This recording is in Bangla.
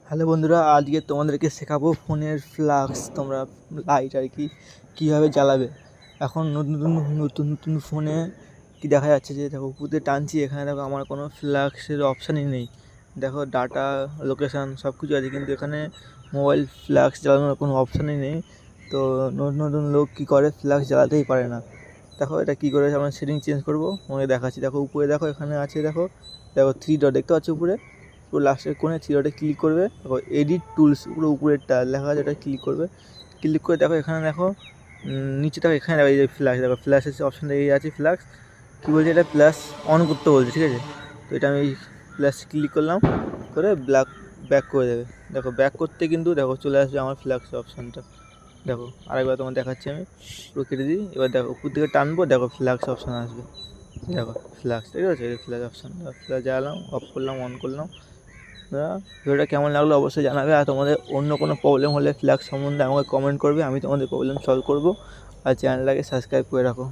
হ্যালো বন্ধুরা, আজকে তোমাদেরকে শেখাবো ফোনের ফ্লাক্স তোমরা লাইট আর কি কীভাবে জ্বালাবে। এখন নতুন নতুন নতুন নতুন ফোনে কি দেখা যাচ্ছে যে দেখো উপর দিয়ে টানছি, এখানে দেখো আমার কোনো ফ্লাক্সের অপশানই নেই। দেখো ডাটা, লোকেশান সব কিছু আছে, কিন্তু এখানে মোবাইল ফ্লাক্স জ্বালানোর কোনো অপশানই নেই। তো নতুন নতুন লোক কী করে, ফ্লাক্স জ্বালাতেই পারে না। দেখো এটা কী করে আমরা সেটিং চেঞ্জ করবো তোমাকে দেখাচ্ছি। দেখো উপরে দেখো, এখানে আছে দেখো দেখো 3 ডট দেখতে পাচ্ছ উপরে, পুরো লাস্টের কোণে 3 ডটে ক্লিক করবে। দেখো এডিট টুলস পুরো উপরেরটা লেখা আছে, ওটা ক্লিক করবে। ক্লিক করে দেখো এখানে দেখো নিচে দেখো, এখানে দেখো এই যে ফ্ল্যাশ, দেখো ফ্ল্যাশের অপশানটা এই আছে ফ্ল্যাশ। কী বলছে, এটা প্লাস অন করতে বলছে, ঠিক আছে। তো এটা আমি প্লাস ক্লিক করলাম, করে ব্যাক করে দেবে। দেখো ব্যাক করতে কিন্তু দেখো চলে আসবে আমার ফ্ল্যাক্সের অপশানটা। দেখো আরেকবার তোমার দেখাচ্ছি, আমি পুরো কেটে দিই। এবার দেখো উপর থেকে টানবো, দেখো ফ্ল্যাক্স অপশান আসবে। দেখো ফ্ল্যাক্স, ঠিক আছে, এই ফ্ল্যাশ অপশান। ফ্ল্যাশ জ্বালালাম, অফ করলাম, অন করলাম। ভিডিওটা কেমন লাগলো অবশ্যই জানাবে। আর তোমাদের অন্য কোনো প্রবলেম হলে ফ্ল্যাক্স সম্বন্ধে আমাকে কমেন্ট করবে, আমি তোমাদের প্রবলেম সলভ করবো। আর চ্যানেলটাকে সাবস্ক্রাইব করে রাখো।